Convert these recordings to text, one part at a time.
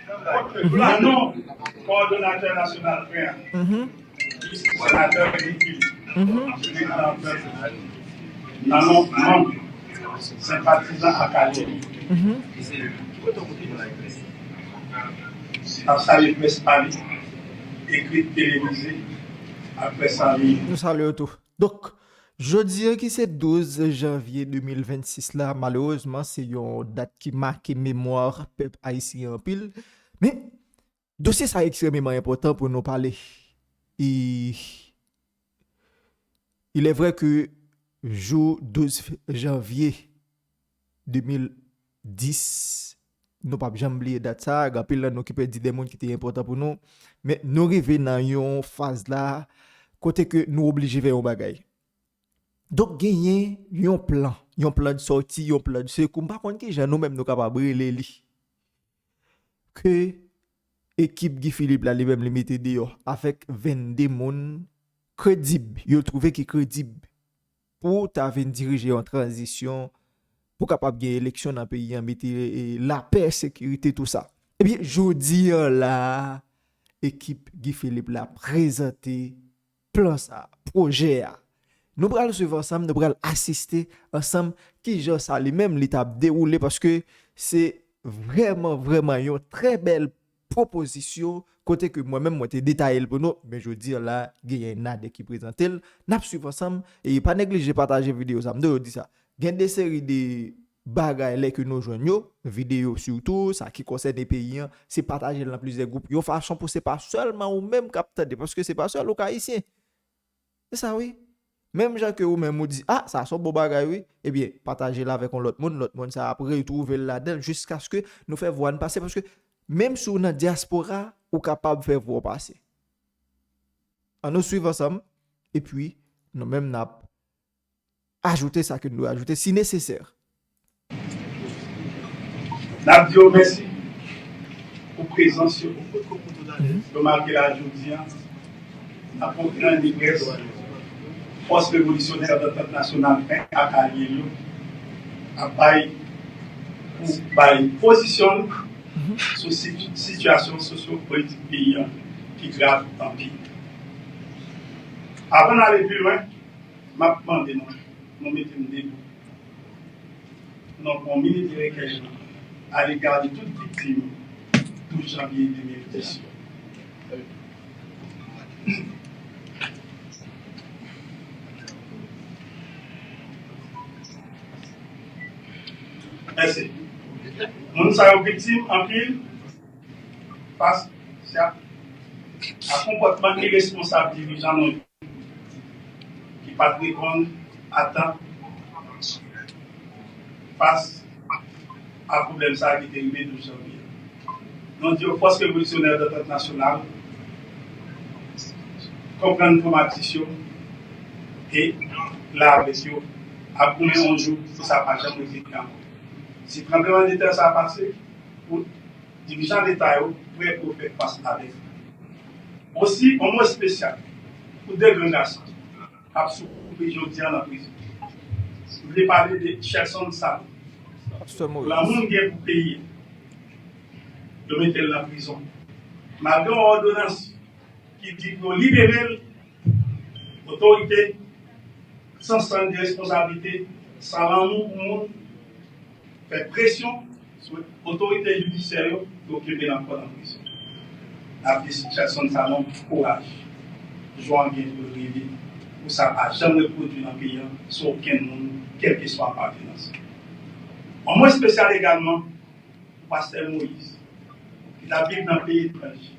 Le nom coordonnateur national frère, sénateur Ridicule, non membre, sympathisant à Cali. Ça les presse Paris, écrit télévisé, après ça, nous saluons tout. Donc, je dirais que c'est 12 janvier 2026 là, malheureusement, c'est une date qui marque mémoire peuple haïtien en pile. Mais, dossier ça est extrêmement important pour nous parler. Et il est vrai que jour 12 janvier 2010, nous pas jamais oublier date ça, gapil là nous qui peut dire des monde qui étaient important pour nous, mais nous arrivons dans une phase là côté que nous obligés faire un bagay. Donc gagner un plan de sortie, un plan de secours, par contre que nous même nous capable brûler li que équipe Guy Philippe là lui-même limité dehors avec 22 monde crédible, yo trouvé qui crédible pour t'avoir diriger en transition pour capable gagner élection dans le pays en mettre la paix, sécurité tout ça. Eh bien, jodi là équipe Guy Philippe l'a présenté plan ça, projet a. Nous allons suivre ensemble, nous allons assister ensemble qui genre ça lui-même l'étape déroulé parce que c'est vraiment une très belle proposition côté que moi-même moi t'ai détaillé pour nous mais je veux dire là il y a Nad qui présente n'a suivre ensemble et pas négliger partager vidéo ça me dit ça il y a des séries de bagages que nous joignons vidéo surtout ça qui concerne les pays c'est partager dans plusieurs groupes de façon pour c'est pas seulement ou même capter parce que c'est pas seul au haïtien c'est ça oui même gens que vous même vous dit ah ça sont beau bagay oui eh bien partagez là avec l'autre monde ça après retrouver là-dedans jusqu'à ce que nous fait voir passer parce que même si on a diaspora ou capable de faire voir passer on nous suivre ensemble et puis nous même n'a ajouter ça que nous ajouter si nécessaire. N'a dit merci pour présence de marquer la journée à comprendre les presse force révolutionnaire de l'Entente nationale à Caliello à bail position sur situation socio-politique pays qui grave en pays. Avant d'aller plus loin, je vais demander nous mettons debout. Donc, mon militaire à l'égard de toute victime 12 janvier 2010. Merci. Nous sommes victimes en pile face à un comportement irresponsable dirigeant qui ne pas répondre à temps face à un problème qui est arrivé 12 janvier. Nous disons force révolutionnaire de l'Entente nationale comprendre l'information et la pression à combien on joue pour ça pas jamais été encore. Si tremblement de terre ça a passé, pour dirigeants d'État prêt pour faire face avec. Aussi, un mot spécial pour des grands garçons, absolument aujourd'hui dans la prison. Je voulais parler de Cherson Sall. La monde qui est pour payer, de mettre dans la prison. Malgré une ordonnance qui dit pour libérer l'autorité sans sens de responsabilité, sans l'amour pour le monde, fait pression sur l'autorité judiciaire pour occuper l'emploi dans la prison. La Cherson Sall, courage, joie bien pour arriver, pour ça n'a jamais produit dans le pays, sur aucun monde, quelle que soit l'appartenance. Un mot spécial également pour Pasteur Moïse, qui habite dans le pays étranger,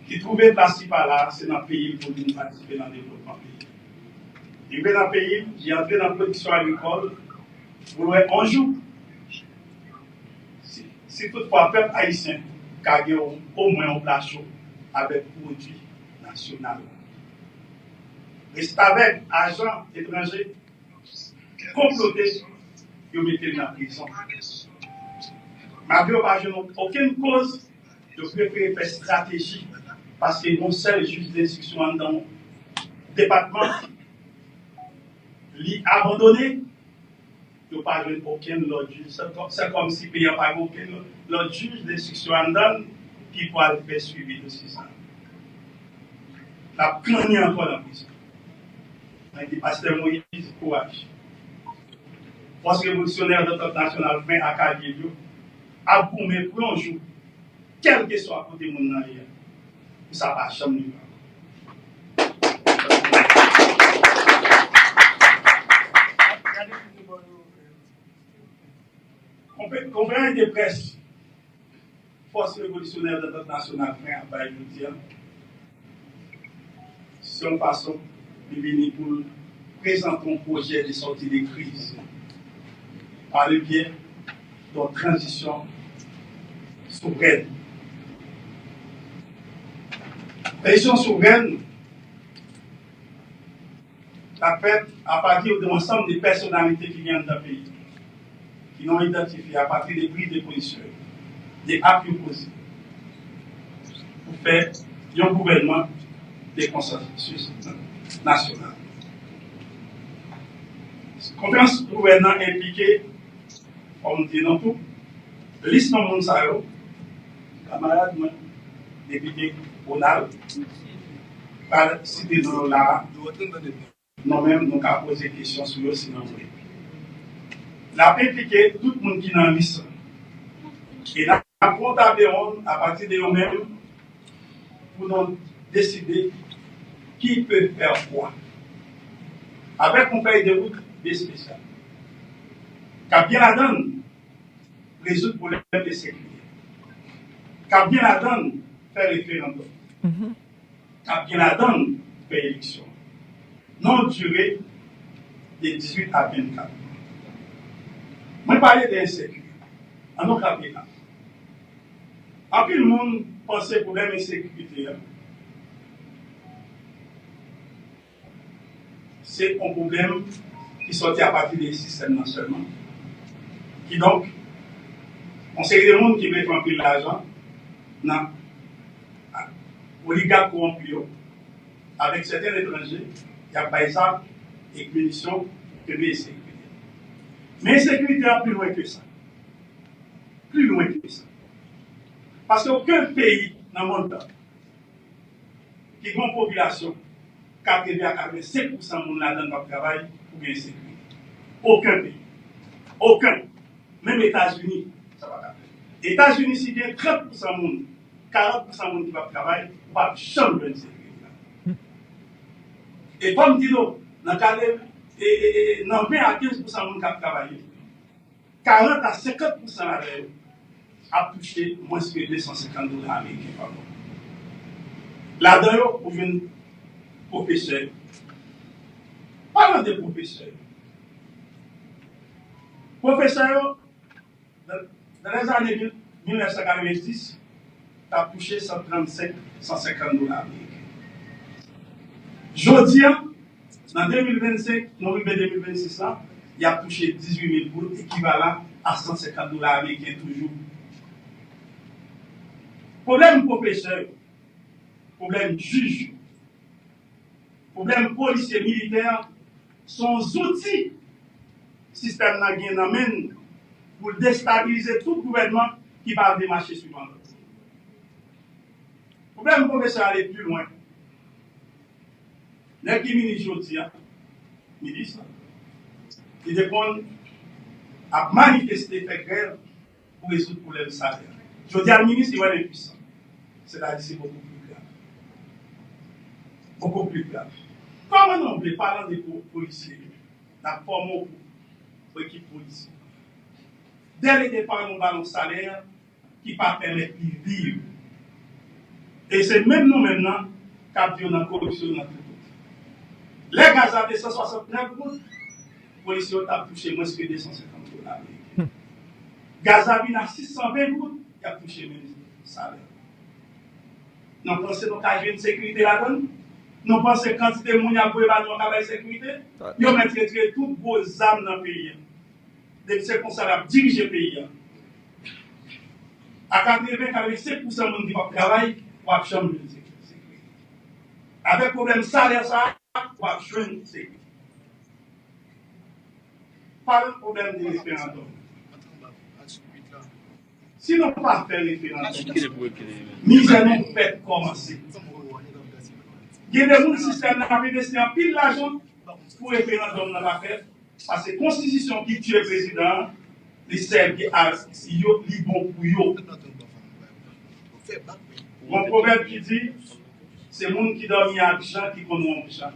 qui trouvait place par là, c'est dans le pays pour nous participer dans le développement du pays. Il est dans le pays, j'ai entré dans la production agricole, pour un jour, si toutefois le peuple haïtien a au moins un plat chaud avec produit national. Et c'est avec agents étrangers complotés qui ont mis dans la prison. Malgré aucune cause, je préfère faire stratégie parce que mon seul juge d'instruction dans le département l'a abandonné il n'y a pas aucun autre juge. C'est comme si il n'y a pas aucun autre juge d'instruction en donne qui pourra faire suivi de ça. La première fois dans la prison. Il dit, Pasteur Moïse, courage. Force révolutionnaire de l'Entente nationale fin à Kabilio, a boumé pour un jour, quel que soit côté mon arrière, ça va jamais. Conférence de presse, force révolutionnaire de l'Entente nationale fin à Kabilio, c'est une façon de venir pour présenter un projet de sortie de crise par le biais d'une transition souveraine. Transition souveraine a fait à partir de l'ensemble des personnalités qui viennent d'un pays, qui l'ont identifié à partir des prises de position, des actes posés, pour faire un gouvernement de consensus national. Conférence gouvernement impliquée, comme dit dans tout, liste de Monsaro, camarade, député Ronald, par citer dans là, nous-mêmes, nous avons posé des questions sur le sinon. La impliqué tout le monde qui est dans la liste. Et nous avons comptable à partir de nous-mêmes pour nous décider qui peut faire quoi. Avec une feuille de route spéciale. Car bien la donne, résoudre le problème de sécurité. Car bien la donne, faire référendum. Car bien la donne, faire élection. Non durée de 18 à 24. Moi, parler d'insécurité. En nos cas, en plus, le monde pensait problème d'insécurité. C'est un problème qui sortit à partir des systèmes non seulement. Qui donc, on sait des gens qui veulent faire un peu l'argent, non, oligarques corrompus, avec certains étrangers, il y a par exemple et munitions de l'insécurité. Mais l'insécurité est plus loin que ça. Plus loin que ça. Parce qu'aucun pays dans le monde qui a une population qui a 85% de monde là-dedans de travail pour bien sécurité. Aucun pays. Aucun. Même les États-Unis, ça va pas. Les États-Unis, si bien 30% de monde, 40% de monde qui va travailler, on va changer de sécurité. Et comme dit l'autre, dans le cas de 20 à 15% de monde qui va travailler, 40 à 50% a touché moins que $250 américains par mois. Là-dedans, vous avez professeur. Parlons des professeurs. Professeur, dans les années 1990, a touché $135, $150 américains. Jodi, en 2025, novembre 2026, il a touché 18 000 équivalent à $150 américains toujours. Problème professeur, problème juge, problème policier militaire sont outils système n'amène pour déstabiliser tout gouvernement qui va démarcher suivant l'autre. Le problème professeur aller plus loin. Les qui ministre aujourd'hui, ministre, qui répondent à manifester, faire grève pour résoudre le problème salaire. Je dis à le ministre, il va être puissant. C'est-à-dire c'est beaucoup plus grave. Beaucoup plus grave. Comment on peut parler des policiers, la forme pour l'équipe policière. Dès le départ, nous avons un salaire qui ne permet pas de vivre. Et c'est même nous maintenant qui avons dans la corruption dans tout. Les gaz à 269 gouttes, les policiers ont touché moins que $250. Gaz à 620 gouttes, ils ont touché même salaire. Nous pensons qu'il y a une sécurité là-dedans. Nous pensons que la quantité de gens qui ont une sécurité, ils ont traité toutes vos âmes dans le pays. Depuis que c'est ça qui dirige le pays. À 85% de gens qui vont travailler, ils vont changer de sécurité. Avec le problème salaire, ça, ils vont changer de sécurité. pas le problème du référendum. Si nous ne pas faire référendum, nous allons faire commencer. Il y a des gens qui système n'a investi en pile l'argent pour référendum dans la fête, parce que la constitution qui tue le président, les serve à bon pour eux. Mon proverbe qui dit, c'est le monde qui dormit à Abidjan qui connaît Abidjan.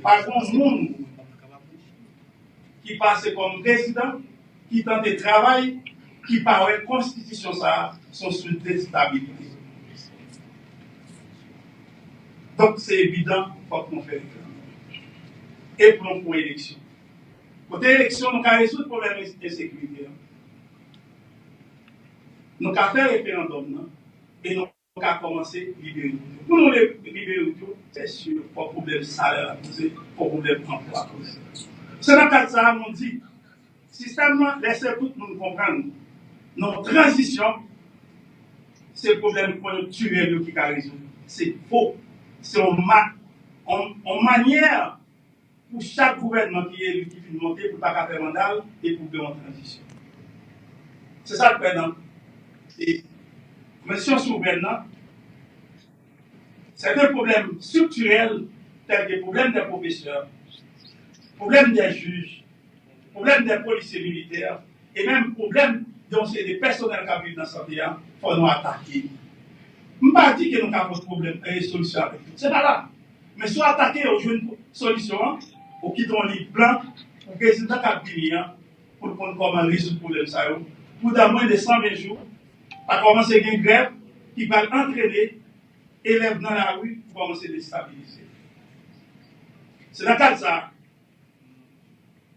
Par contre, le monde qui passe comme président, qui tente de travailler, qui parle de constitution, ça, sont sous déstabilité. Donc, c'est évident, il faut qu'on fasse et pour l'élection. Côté élection, nous avons résoudre le problème de sécurité. Nous avons fait un référendum et nous avons commencé à libérer. Pour nous libérer, c'est sûr, pas de problème salaire à poser, pas de problème emploi à poser. C'est dans le cadre de ça, nous dit, système, laissez tout le monde comprendre. Notre transition, c'est le problème conjoncturel qui a résoudre. C'est faux. C'est en manière pour chaque gouvernement qui est élu, qui finit monter, pour ne pas faire mandat et pour faire une transition. C'est ça le président. Mais si on s'ouvre maintenant, c'est un problème structurel, tel que le problème des professeurs, le problème des juges, le problème des policiers militaires, et même le problème des personnels qui vivent dans ce pays, il faut nous attaquer. Je ne pas dire que nous avons un problème et une solution avec tout. C'est pas là. Mais si on attaque aux jeunes solutions, ou qui ont les plans, pour que les président cabinet, pour qu'on comment résoudre le problème, ça, pour dans moins de 120 jours, à commencer une grève qui va entraîner élèves dans la rue pour commencer à déstabiliser. C'est dans le cas de ça.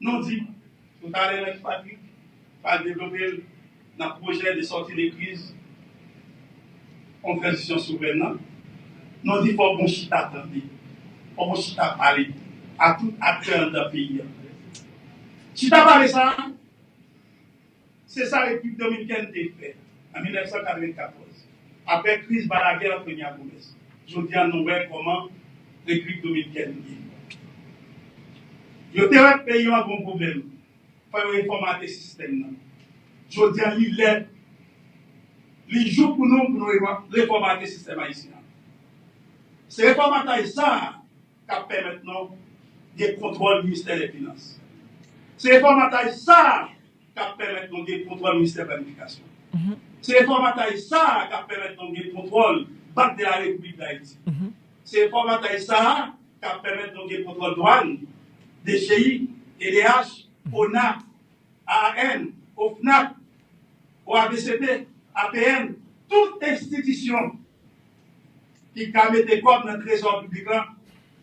Nous dit, tout à l'heure, Patrick, va développer dans le projet de sortie de crise en transition souveraine. Nous dit qu'il faut bon chita attendre, il faut bon chita parler à tout acteur dans le pays. Chita parler ça, c'est ça que République dominicaine a fait en 1994. Après la crise de la guerre entre Niagoumes. Je dis à nous comment la République dominicaine est. Je dis à pays un bon problème. Il faut réformer le système. Je dis à l'île, les jours pour nous réformer le système haïtien. C'est réformateur ça qui permet maintenant de contrôler le ministère des Finances. C'est réformateur ça qui permet maintenant de contrôler le ministère de la Planification. C'est réformateur ça qui permet maintenant de contrôler Banque de la République d'Haïti. C'est réformateur ça qui permet maintenant de contrôler douane, DGI, EDH, ONA, AAN, OFNAC, OABCP, APN, toute institution qui a mis des corps dans le trésor public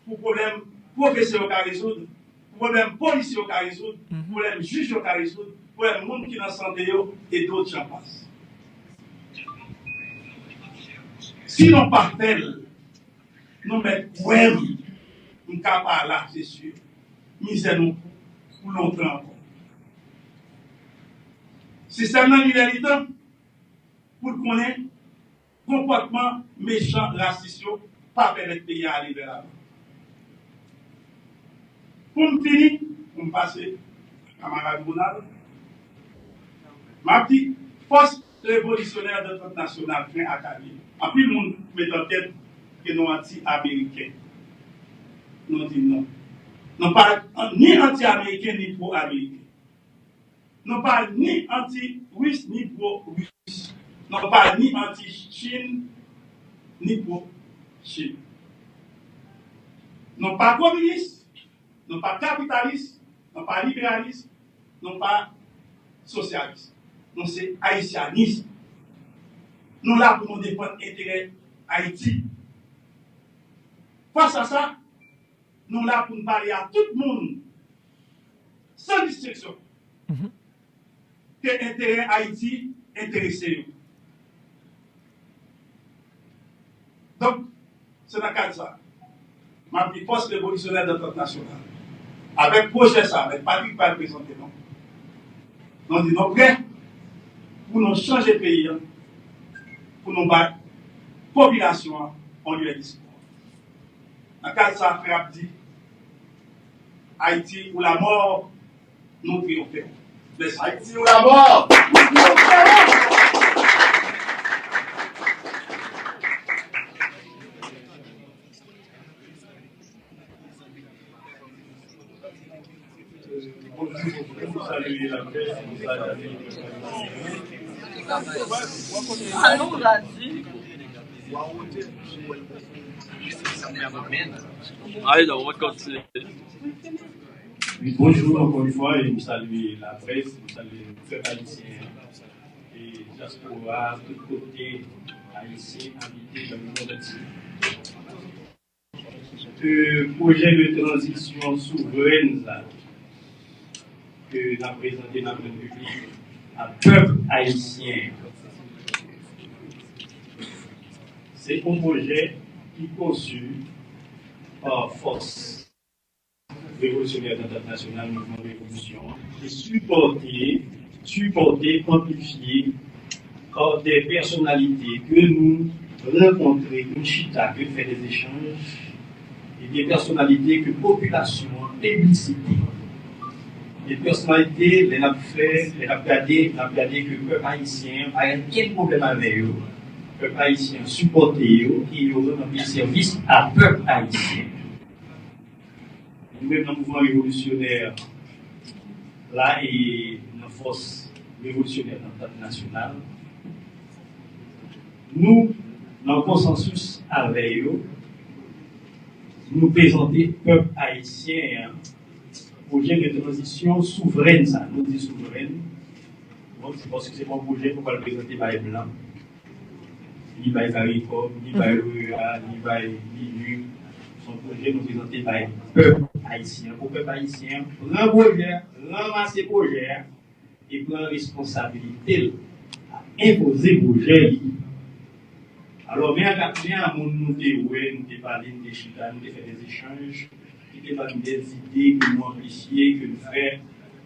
pour problème professeur qui a résoudre, pour problème policier qui a résoudre, pour problème juge qui a résoudre, pour problème monde qui est dans la santé et d'autres j'en passe. Si nous pas tel, nous mettons ouais, nous ne pas là, c'est sûr. Misère nous pour longtemps encore. Système dans l'idée pour connaître comportement méchant, raciste, pas permettre le pays à aller vers l'avant. Pour me finir, pour me passer, camarade Ronald, ma petite force révolutionnaire de notre national fin à Cali. En plus, le monde met en tête que nous anti-américains. Nous disons non. Nous ne parlons ni anti-américain ni pro-américain. Nous ne parlons ni anti-russe ni pro-russe. Nous ne parlons ni anti-Chine ni pro-Chine. Nous ne pas communistes, nous ne pas capitalistes, nous ne pas libéralistes, nous ne pas socialistes. Nous c'est haïtianisme. Nous là pour nous défendre l'intérêt Haïti. Face à ça, nous là pour nous parler à tout le monde, sans distinction, que l'intérêt Haïti intéressé. Donc, c'est dans le cas de ça. Ma petite force révolutionnaire de notre national. Avec le projet ça, avec Patrick va le présenter. Nous disons prêts pour nous changer le pays, pour nous battre, population, on lui a dit. Dans le cas de ça, frère dit, Haïti ou la mort nous triomphons. Merci. Haïti ou la mort! Vous saluez la presse, vous saluez Allons, Radji. Allez, on va continuer. Oui, bonjour encore une fois et vous saluez la presse, vous saluez le peuple haïtien et diaspora, tout côté haïtien habité dans le monde entier. Le projet de transition souveraine que nous avons présenté dans le public à peuple haïtien, c'est un projet qui est conçu par force révolutionnaire internationale, mouvement de révolution, et supporté, amplifié par des personnalités que nous rencontrons, que chita, que fait des échanges, et des personnalités que la population publicité. Des personnalités, les a fait, les a regardé que le peuple haïtien a aucun problème avec eux. Le peuple haïtien supporté eux, et ils ont un service à peuple haïtien. Nous-mêmes, dans le mouvement révolutionnaire, là, et dans la force révolutionnaire internationale, nous, dans le consensus avec eux, nous présenter peuple haïtien, projet de transition souveraine, ça, nous dit souveraine. Donc, c'est parce que c'est mon projet pour le présenter par les Blancs, ni par CARICOM, ni par l'OEA, ni par l'INU. Son projet nous présenté par le peuple haïtien. Pour le peuple haïtien, prendre projet, ramasser projet et prendre responsabilité à imposer projet. Alors, bien à mon nous avons parlé de chita, nous avons fait des échanges, nous avons des idées que nous amplifier, que nous faisons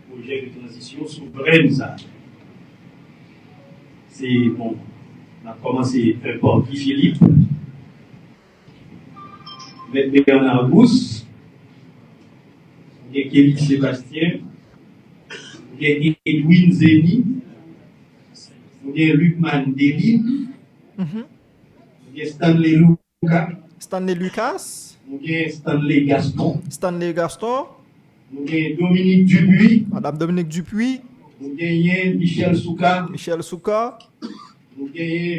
projet de transition souveraine. Ça. C'est bon. On a commencé par Guy Philippe, M. Bernard Gousse, Kévin Sébastien, Edwin Zeni, Luc Mandeline, Stanley Lucas, Stanley Lucas, Stanley Gaston, Stanley Gaston, Dominique Dupuis, Madame Dominique Dupuis, Michel Souka, Michel Souka,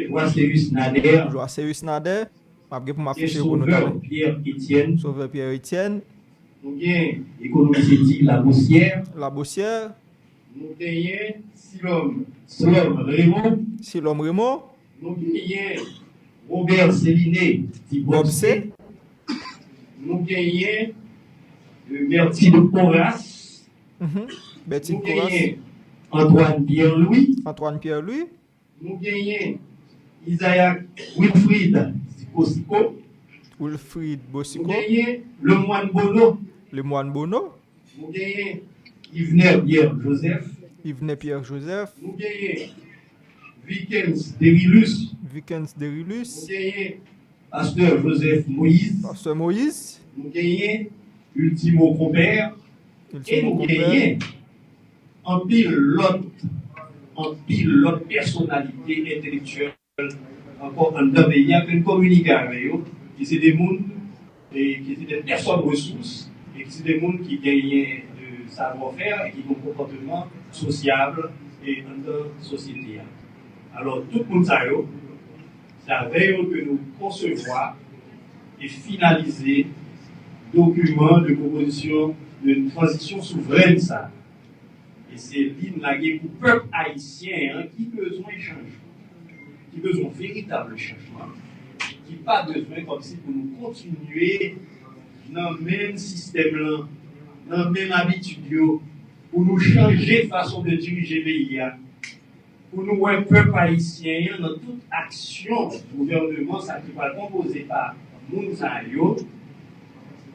Joacéus Nader, Joacéus Nader, pour m'afficher pour nous donner. Pierre Etienne, Sauveur Pierre Etienne, économiste éthique La Bossière, La Bossière, Silom Raymond, Silom Raymond, Robert Céliné, Bob C, nous gagnons Bertie de Porras, Betty nous Coras, gagnons Antoine Pierre-Louis, Antoine Pierre-Louis, nous gagnons Isaac Wilfried Siko, Wilfried nous Bossico, gagnons le moine Bono, le moine Bono, nous gagnons Yvenet Pierre-Joseph, Yvenet Pierre-Joseph, nous gagnons Vikens Derilus, Vikens nous Derilus, gagnons Pasteur Joseph Moïse, Pasteur Moïse, nous gagnons Ultimo Compère, et Ultimo nous Compère, gagnons en pile l'autre personnalité intellectuelle encore en deux pays, il y a une communiquer avec eux, qui c'est des mondes et qui sont des personnes ressources et qui sont des mondes qui gagnent de savoir-faire et qui ont un comportement sociable et dans la société. Alors tout le monde c'est avec eux que nous concevons et finaliser document de proposition de transition souveraine ça. Et c'est l'île laguée pour le peuple haïtien qui besoin de changement, qui besoin de véritable changement, qui n'a pas besoin comme si pour nous continuer dans le même système là, dans la même habitude, pour nous changer de façon de diriger le pays, pour nous un peuple haïtien dans toute action gouvernement, ça qui va composer par Mounsayo,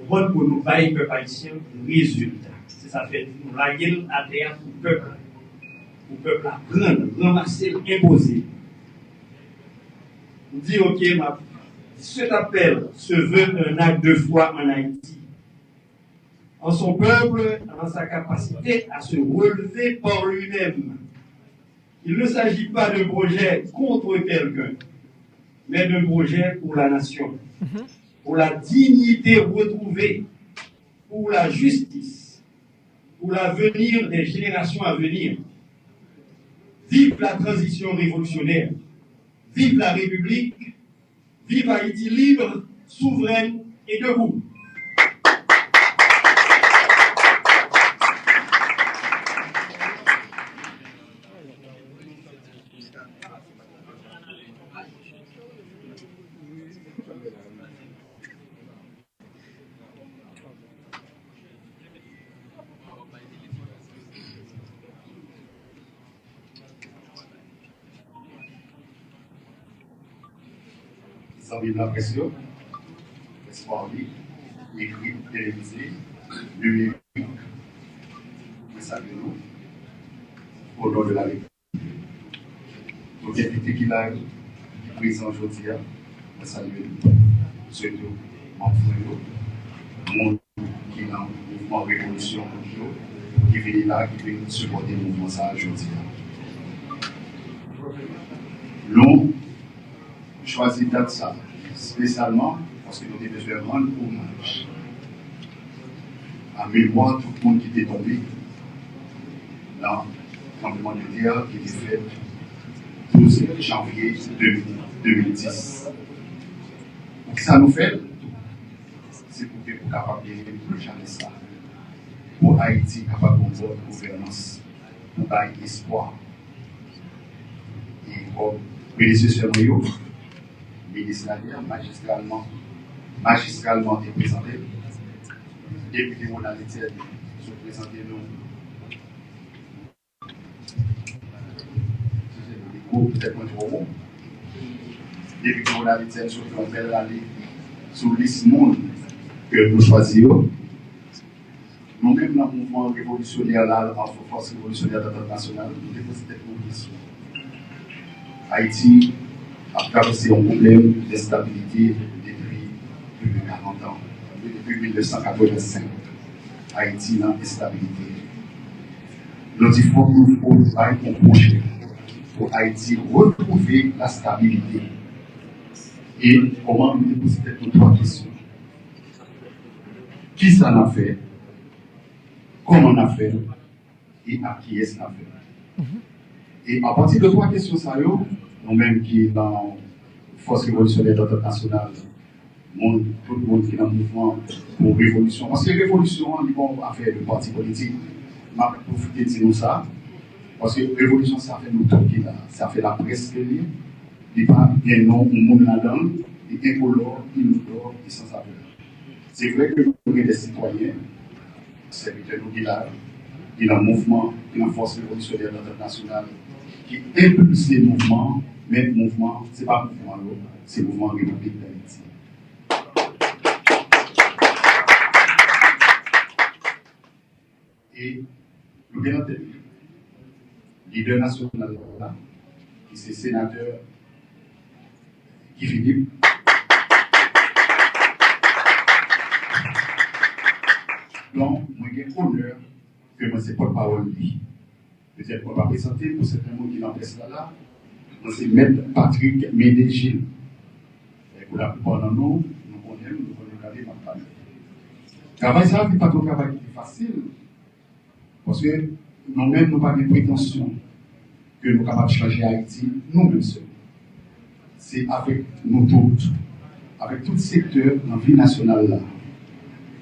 pour nous bailler le peuple haïtien résultat. C'est ça fait nous la gueule à terre pour le peuple apprendre, ramasser, imposer. On dit ok, cet appel se veut un acte de foi en Haïti. en son peuple, en sa capacité à se relever par lui-même. Il ne s'agit pas d'un projet contre quelqu'un, mais d'un projet pour la nation, pour la dignité retrouvée, pour la justice, pour l'avenir des générations à venir. Vive la transition révolutionnaire, vive la République, vive Haïti libre, souveraine et debout. Sans vivre la pression, espoir libre, écrit, télévisé, numérique, mais ça nous, au nom de la République. Nos députés qui là, qui présent aujourd'hui, je salue surtout mon frère, monde qui est dans le mouvement Révolution, qui vient là, qui vient supporter le mouvement ça aujourd'hui. Nous, choisi date ça, spécialement parce que nous devons besoin de rendre hommage à mémoire tout le monde qui était tombé dans le tremblement de terre qui était fait le 12 janvier 2010. Donc ça nous fait, c'est pour que nous capable de plus jamais ça. Pour Haïti, capable de bonne gouvernance, pour avoir espoir. Et comme prédécesseur Moyo, ministériel, magistralement représenté, député modalité se présenter nous, peut-être trop député modalité sur l'année sur liste monde que nous choisissons. Nous-mêmes, dans le mouvement révolutionnaire, là, en force révolutionnaire internationale, nous déposons une question. Haïti a traversé un problème d'instabilité depuis plus de 40 ans. Depuis 1985, Haïti est dans l'instabilité. Nous disons que nous devons faire un projet pour Haïti retrouver la stabilité. Et comment nous déposer nos trois questions. Qui ça l'a fait? Comment on a fait? Et à qui est-ce qu'on a fait? Et à partir de trois questions, nous-mêmes qui sommes dans la force révolutionnaire internationale, tout le monde qui est dans le mouvement pour révolution. Parce que révolution, on va affaire de parti politique. Je vais profiter de dire ça. Parce que révolution, ça fait nous tout là. Ça fait la presse qui est libre. Il n'y a pas un nom, un monde là-dedans. Il est incolore, inodore et sans saveur. C'est vrai que nous sommes des citoyens, serviteurs de village, qui sont dans le mouvement, qui sont dans la force révolutionnaire internationale, qui impulse les mouvements, mais le mouvement, ce n'est pas le mouvement l'autre, c'est le mouvement République d'Haïti. Et nous avons entendu, leader national, qui c'est sénateur Guy Philippe. Donc, moi, j'ai l'honneur que moi, c'est porte-parole lui. Peut-être qu'on va présenter pour certains mots qui n'en restent là. Moi, c'est Maître Patrick Médégil. Et pour la plupart d'entre nous, nous connaissons regarder ma famille. Travail ça, n'est pas un travail facile. Parce que nous-mêmes, nous n'avons pas de prétention que nous sommes capables de changer Haïti, nous-mêmes seuls. C'est avec nous tous, avec tout le secteur dans la vie nationale là.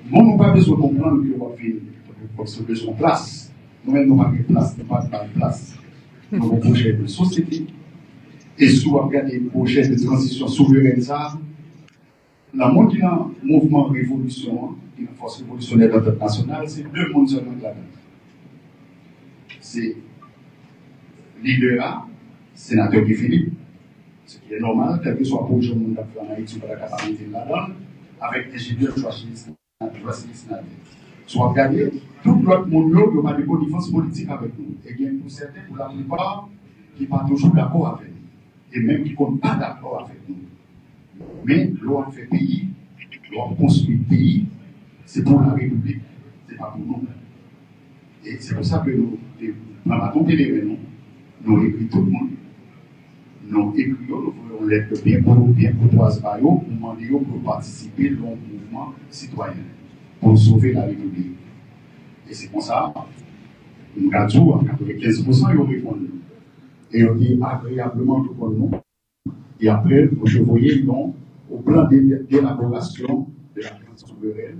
Nous n'avons pas besoin de comprendre que nous avons besoin de place. Nous-mêmes, nous n'avons pas de place, nous n'avons pas de place. Nous avons un projet de société. Et si vous regardez le projet de transition souveraine, le monde qui est dans le mouvement révolution, qui est dans la force révolutionnaire internationale, c'est deux mondes seulement là-dedans. C'est leader A, sénateur Guy Philippe, ce qui est normal, quel que soit le projet de monde en Haïti, pour la capacité là-dedans, avec ingénieur Joachim Nadet. Soit regardé, tout l'autre monde n'a pas de connivence politique avec nous. Et bien, pour certains, pour la plupart, qui ne sont pas toujours d'accord avec nous. Et même qui ne sont pas d'accord avec nous. Mais l'on fait pays, l'on construit pays, c'est pour la République, c'est pas pour nous. Et c'est pour ça que nous, dans ma pèlerin, nous écrivons tout le monde. Nous écrivons, nous faisons une lettre bien courtoise par eux pour demander pour participer dans le mouvement citoyen, pour sauver la République. Et c'est pour ça, nous avons à 95%, ils répondent. Et on dit agréablement tout pour nous. Et après, je voyais au plan d'élaboration de la carte souveraine,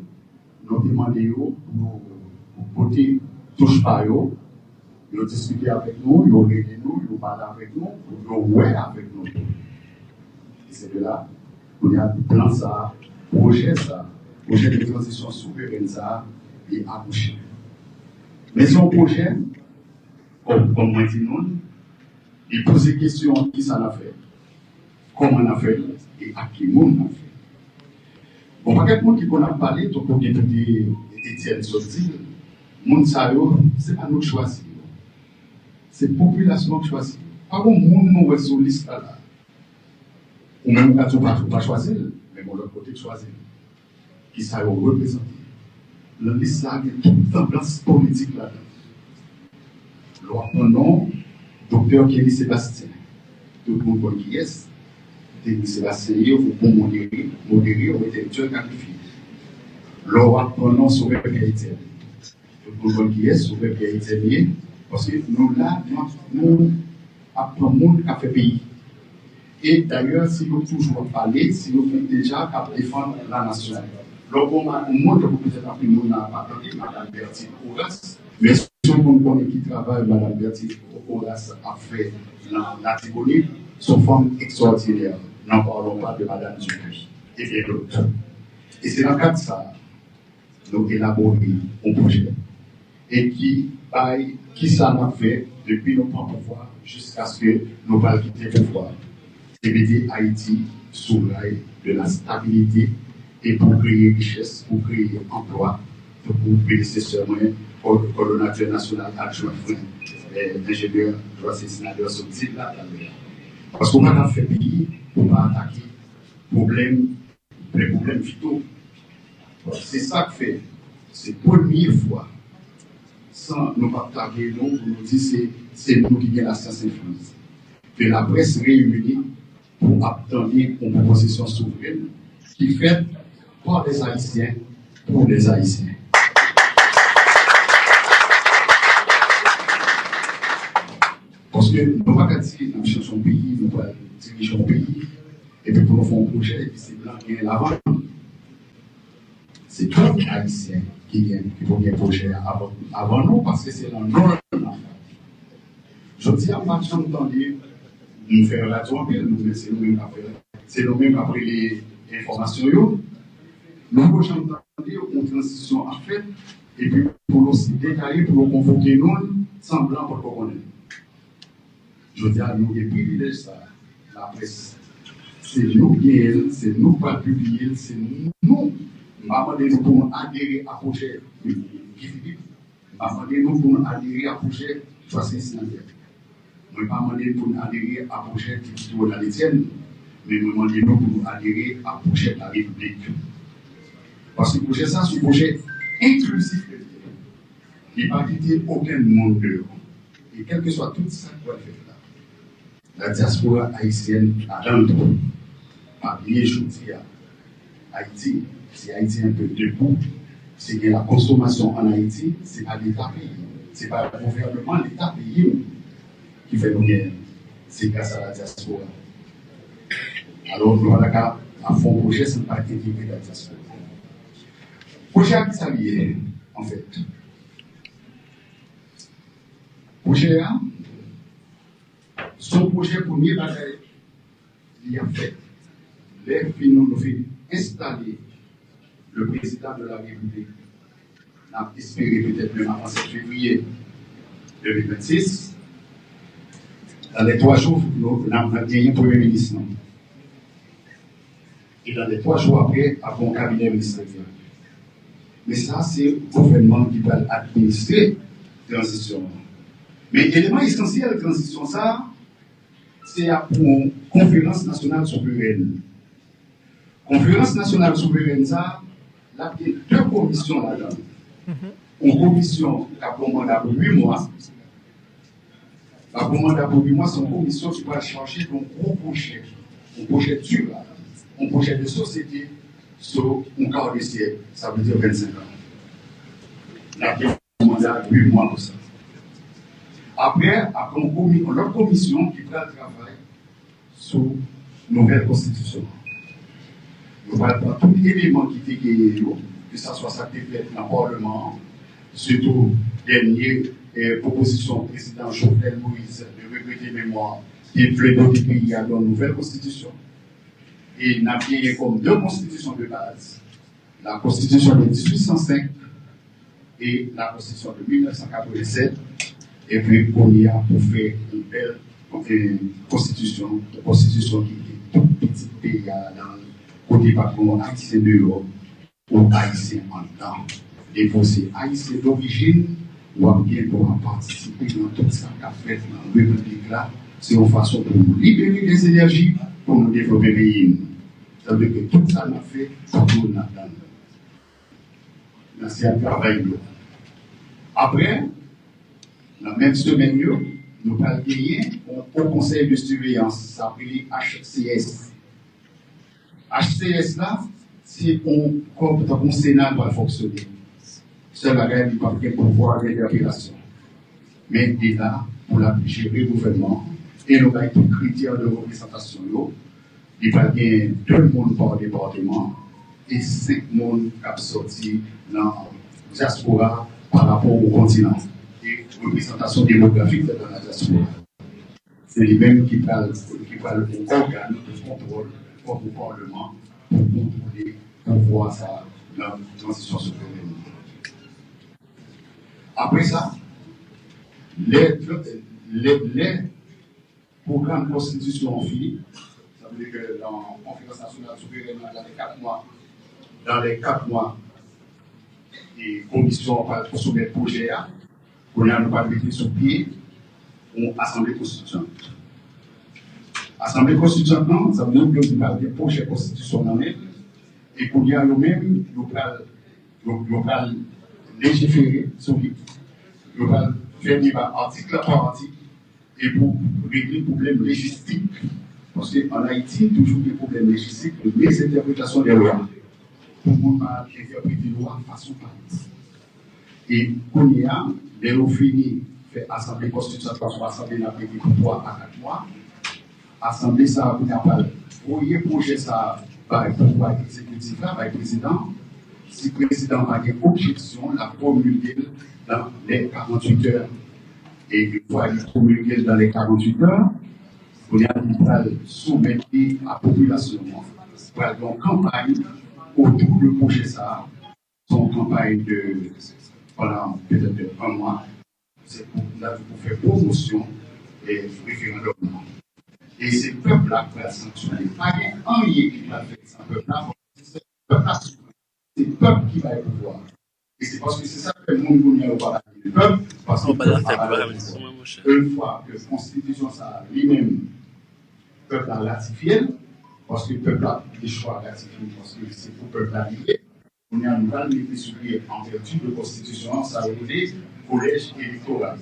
nous demandons pour côté touche pas eux, ils ont discuté avec nous, ils ont réglé nous, ils ont parlé avec nous, ils ont ouais avec nous. Et c'est de là qu'on a un plan ça, projet de transition souveraine ça, et accouché. Mais son projet, comme moi dit nous, il pose des questions qui ça l'a fait, comment on a fait et à qui on a fait. Bon, pas quelqu'un qui qu'on a parlé, tout le monde Étienne Sotil, monde ça c'est pas nous qui choisissons. C'est la population qui choisit. Pas comme monde nous sur liste là. Ou même quand on pas choisir, mais de l'autre côté choisir. Qui ça représente. La liste là, il y a toute tendance politique là-dedans. L'ordonnant, docteur Kelly Sébastien. Tout le monde connaît qui est. Kelly Sébastien, vous pouvez modérer, ou intellectuel qualifié. L'ordonnant Sauveur Pierre-Étienne. Tout le monde connaît qui est, Sauveur Pierre-Étienne. Parce que nous, là, nous apprenons le monde qui a fait pays. Et d'ailleurs, si nous toujours parler, si nous faisons déjà qu'à défendre la nation. Donc, on montre que peut-être après nous n'a pas entendu Mme Bertine Horace, mais si on connaît qui travaille, Mme Bertine Horace a fait l'Antigonique, son forme extraordinaire. N'en parlons pas de Mme Dupuis et bien d'autres. Et c'est dans le cadre de ça, nous élaborons un projet. Et qui ça l'a fait depuis nos propres pouvoirs jusqu'à ce que nous pas quitter le pouvoir. C'est aider Haïti sous rail de la stabilité et pour créer richesse, pour créer emploi, pour prédécesseurement pour le coordonnateur national adjoint l'ingénieur Joachim Sinader Sotil là. Parce qu'on a fait pays pour ne pas attaquer les problèmes vitaux. C'est ça que fait. C'est la première fois. Sans nous partager, nous dire c'est nous qui avons la science influence. Que la presse réunie pour obtenir une proposition souveraine qui fait par les Haïtiens pour les Haïtiens. Parce que nous ne pouvons pas dire que nous cherchons un pays, nous ne pouvons pas diriger un pays, et puis pour nous faire un projet, et puis c'est blanc qui est l'avant. C'est tout Haïtien qui faut bien projet avant nous, parce que c'est l'endroit. Je dis à ma chambre entendu, nous faisons la tournée, c'est nous-mêmes qui avons c'est nous-mêmes qui avons pris les informations. Nous avons entendu une transition à faire, et puis pour nous détailler, pour nous convoquer nous, semblant pour qu'on connaisse. Je dis à nous, et privilège ça, la presse. C'est nous qui c'est nous qui pas publier, c'est nous. Nous pour adhérer à projet Philippe. Nous pour adhérer à projet Joachim Sinader. Nous ne pas pour adhérer à projet Tito Etienne, mais nous demandons pour adhérer à projet de la République. Parce que le projet ça, c'est un projet inclusif. Il ne va pas quitter aucun monde dehors. Et quel que soit tout ça qu'on va faire là. La diaspora haïtienne a l'endroit. Par bien jeudi à Haïti. Si Haïti est un peu debout, c'est que la consommation en Haïti, ce n'est pas l'État pays. Ce n'est pas le gouvernement, l'État pays qui fait nous gagner. C'est grâce à la diaspora. Alors, nous avons à fond projet, ce n'est pas intégrer la diaspora. Projet à qui ça lié, en fait. Projet A, son projet premier bagaille, il y a fait. Les finons nous fait installer le président de la République. On a espéré peut-être même avant 7 février 2026. Dans les 3 jours, nous avons gagné un premier ministre. Et dans les 3 jours après, avant un cabinet ministériel. Mais ça, c'est le gouvernement qui va administrer la transition. Mais l'élément essentiel de la transition, ça, c'est pour une conférence nationale souveraine. Conférence nationale souveraine, ça, là, il y a 2 commissions là-dedans. une commission qui a pour mandat pour 8 mois. La mandat pour 8 mois, c'est une commission qui va changer un gros projet, un projet dur, un projet de société sur un quart de siècle, ça veut dire 25 ans. La un mandat de 8 mois pour ça. Après, une autre commission qui va travailler sur une nouvelle constitution. Nous allons prendre tous les éléments qui étaient gagné, que ce soit ça qui fait dans le Parlement, surtout dernière proposition du président Jovenel Moïse de regretter mémoire qui est fait dans le pays à une nouvelle constitution. Et nous avons gagné comme 2 constitutions de base, la constitution de 1805 et la constitution de 1987. Et puis, on y a pour faire une belle constitution qui est tout petit pays dans le côté patron haïtien de l'Europe ou haïtien en temps. Et pour ces haïtiens d'origine, on va bien pouvoir participer dans tout ça qu'a fait dans la République là. C'est une façon de nous libérer des énergies pour nous développer le pays. Ça veut dire que tout ça l'a fait pour nous là-dedans. C'est un travail. Après, la même semaine, nous allons gagner au conseil de surveillance, ça s'appelle HCS. HCS là, c'est un Sénat doit fonctionner. C'est la guerre qui n'a pas de pouvoir d'interpellation. Mais il est là pour la gérer le gouvernement et nous avons des critères de représentation. Il va y avoir 2 monde par département et 5 monde qui sont sortis dans la diaspora par rapport au continent. Représentation démographique dans la diaspora. C'est les mêmes qui parlent aux organes de contrôle au Parlement pour contrôler, pour voir ça dans la transition souveraine. Après ça, les programmes de constitution ont fini. Ça veut dire que dans la conférence nationale souveraine, dans les 4 mois, les commissions vont soumettre le projet. On a pas mettre sur pied une assemblée constituante. Assemblée constituante, non, ça veut dire que nous avons des projets constitutionnels et qu'on y a nous-mêmes, nous allons légiférer sur lui. Nous allons faire débat article par article et pour régler les problèmes légistiques. Parce qu'en Haïti, toujours des problèmes légistiques de mésinterprétation des lois. Pour nous interpréter les lois de façon pareille. Et qu'on y a, dès qu'on finit, fait assemblée constituante, parce que l'assemblée n'a pas été pour 3 à 4 mois. Assemblée, ça n'a pas le projet, ça va être pouvoir exécutif, là, va être président. Si le président a des objections, la promulguer dans les 48 heures. Et une fois qu'il promulgue dans les 48 heures, on a soumettre à la population. Pour aller en campagne autour du projet, ça, son campagne de pendant peut-être 1 mois, c'est pour faire promotion et référendum. Et c'est le peuple-là qui va sanctionner. Pas un qui va faire ça, peuple-là, c'est le peuple qui va y pouvoir. Et c'est parce que c'est ça que le monde ne va pas le peuple, parce que une fois que la Constitution, ça lui-même, le peuple a ratifié, parce que le peuple a des choix ratifiés, parce que c'est pour le peuple arriver. On a une nouvelle mise en vertu de la Constitution, ça a été collège électoral.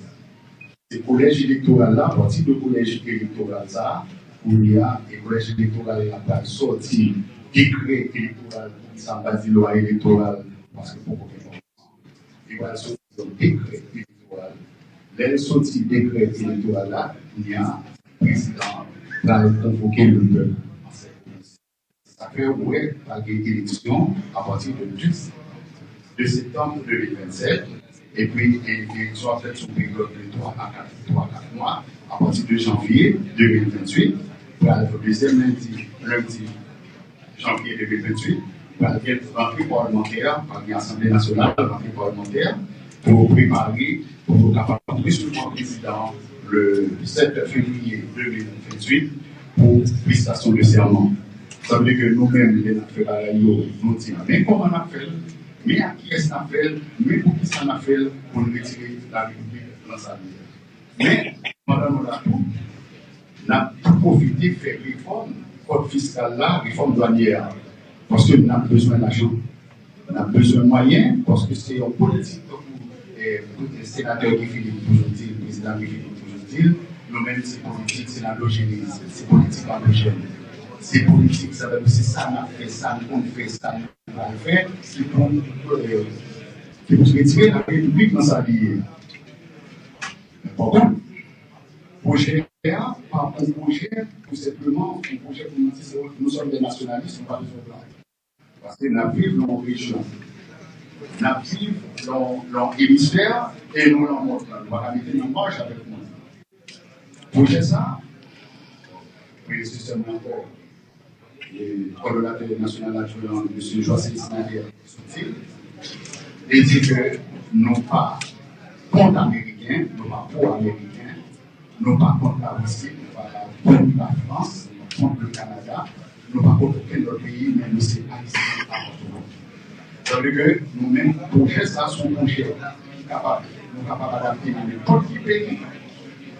Ce collège électoral-là, à partir du collège électoral, ça, où il y a un collège électoral qui a sorti décret électoral, qui s'en base de loi électorale, parce que pour il va sortir un décret électoral. Dès sorti décret électoral-là, il y a un président qui va convoquer le peuple. Ça fait ouais, une élection à partir de septembre 2027 et puis l'élection a fait son période de 3 à 4 mois à partir de janvier 2028 pour le deuxième lundi janvier 2028 pour la rentrée parlementaire par l'Assemblée nationale, rentrée parlementaire pour préparer, pour capable de recevoir le président le 7 février 2028 pour prestation de serment. Ça veut dire que nous-mêmes, les affaires, nous disons, mais comment on a fait? Mais à qui est-ce qu'on a fait? Mais pour qui ça on a fait pour nous retirer la République dans sa vie? Mais, madame Olatou, on a profité de faire réforme, code fiscal là, réforme douanière. Parce que nous avons besoin d'argent. On a besoin de moyens, parce que c'est une politique le sénateur qui Philippe Boujoudil, le président qui Philippe Boujoudil, nous-mêmes, c'est politique, c'est l'endogénisme, c'est politique endogène. C'est politique, ça veut dire c'est ça qu'on fait, ça qu'on fait, ça qu'on fait, c'est pour retirer la République dans sa vie. Par contre, projet pas un projet, tout simplement, un projet pour nous dire que nous sommes des nationalistes, on va besoin de là. Parce que nous vivons dans une région, nous vivons dans l'hémisphère et nous dans le monde. Nous ne mettre une marche avec nous. Projet ça, oui, c'est seulement encore. Le coordonnateur national actuel, M. Joacine Sinader, et dit que nous pas contre Américains, nous pas pro-Américains, nous pas contre la Russie, nous pas contre la France, nous pas contre le Canada, nous pas contre aucun autre pays, mais nous sommes haïtiens à notre monde. C'est-à-dire que nous-mêmes, projets, ça sont projets capables d'adapter n'importe quel pays.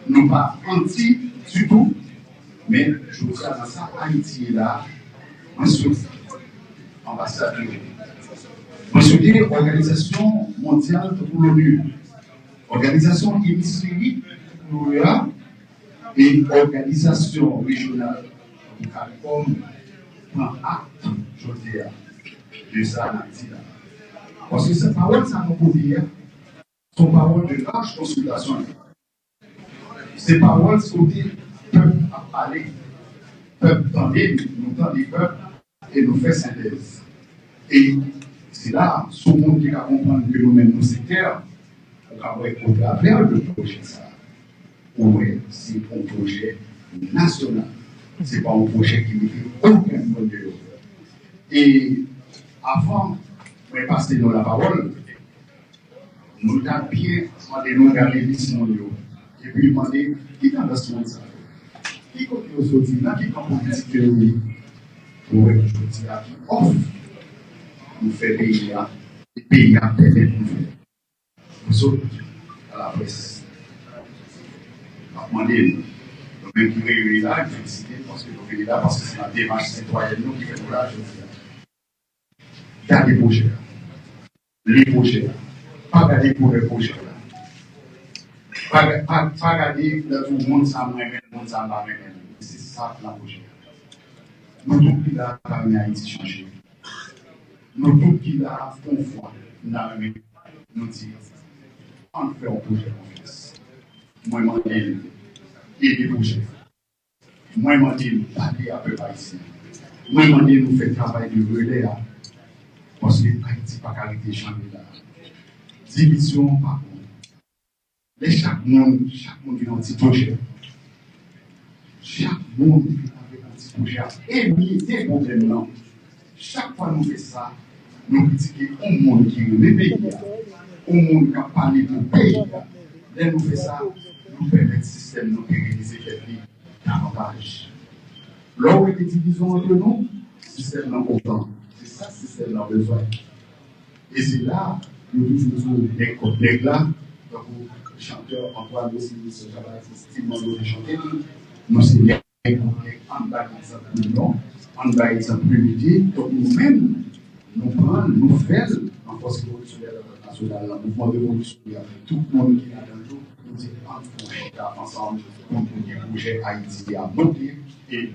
Nous pas anti du tout, mais je vous dis dans ça, Haïti est là. Ensuite, ambassadeur. Ensuite, Organisation mondiale pour l'ONU, Organisation hémisphérique pour l'OEA et Organisation régionale pour CARICOM prend acte, je veux dire, de ça en Haïti. Parce que ces paroles, ça nous peut dire, sont paroles de large consultation. Ces paroles sont des peuples à parler. Peuple tendez, nous tendez peuple et nous fait synthèse. Et c'est là, tout le monde qui va comprendre que nous-mêmes, nous secteurs, on va voir au travers le projet ça. Oui, c'est un projet national. Ce n'est pas un projet qui ne fait aucun bon de l'autre. Et avant de passer dans la parole, nous avons bien demandé nous regarder les missions et puis demander qui est dans ce monde ça. Qui compte aujourd'hui là, qui compte politique que nous aujourd'hui là, qui offre nous fait pays là, et pays là permet de nous faire. Nous autres, à la presse, on va demander, nous-mêmes qui réunissent là, féliciter parce que nous venons là, parce que c'est la démarche citoyenne qui fait nous là, je dis. Gardez les projets, pas garder pour les projets. Pas garder dans tout le monde sans moi-même, le monde sans moi-même. C'est ça la projet. Nous tous qui là, la Haïti changer. Nous tous qui là, font foi, nous disons, on fait un projet confiance. Moi, je m'en dis, et des projets. Moi, je m'en dis, parler à peu près ici. Moi, je m'en dis, nous faire travail de relais. Parce que Haïti n'a pas arrêté de changer là. Division par contre. Mais chaque monde vient un petit projet. Chaque monde vient avec un petit projet. Et nous, des problèmes là. Chaque fois que nous faisons ça, nous critiquons un monde qui est le pays, un monde qui a parlé pour le pays. Là, nous faisons ça, nous permettons le système de pérenniser davantage. Là où il y a des divisions entre nous, le système n'a pas besoin. C'est ça le système n'a besoin. Et c'est là, nous toujours des collègues là, donc le chanteur Antoine aussi, ce Jean-Baptiste, de chanter, nous sommes des collègues en bas d'exemple non, en bas d'exemple unité, donc nous-mêmes, nous prenons, nous faisons en force révolutionnaire nationale, le mouvement révolutionnaire, tout le monde qui est dans le jour, nous disons ensemble pour que le projet Haïti a monté et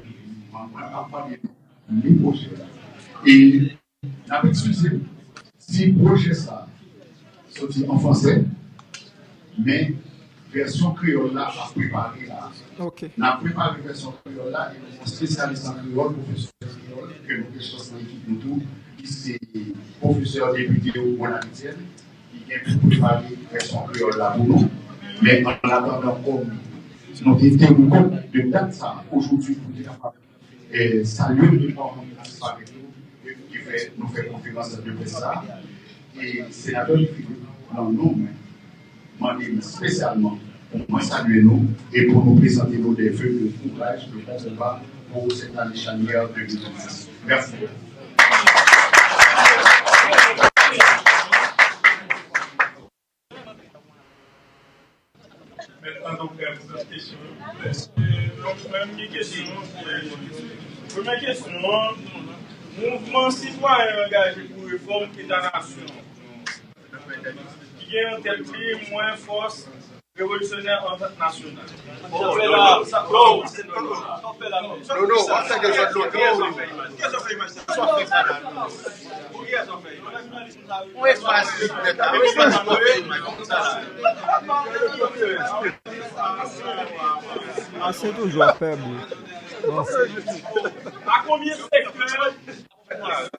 on va les projets là. Et la excusez, si le projet ça sorti en français, mais version créole là a préparé là. Ok. On a préparé la version créole là et nous sommes spécialistes en créole, professeur créole, que nous sommes dans l'équipe de tout, qui c'est professeur député au Bonavitiel, qui vient pour préparer la version créole là pour nous. Mais en attendant, comme nous étions compte de date ça aujourd'hui pour être capable de saluer le département qui fait nous fait conférence de ça. Et sénateur Philippe, dans nous, spécialement pour saluer nous et pour nous présenter nos des feux de courage de combat pour cette année charnière 2026. Merci. Maintenant, donc, plusieurs questions. Première question, mouvement citoyen engagé pour réforme et la nation. Qui bien tel prix, moins force révolutionnaire nationale. Ah, c'est toujours faible. À combien de secteurs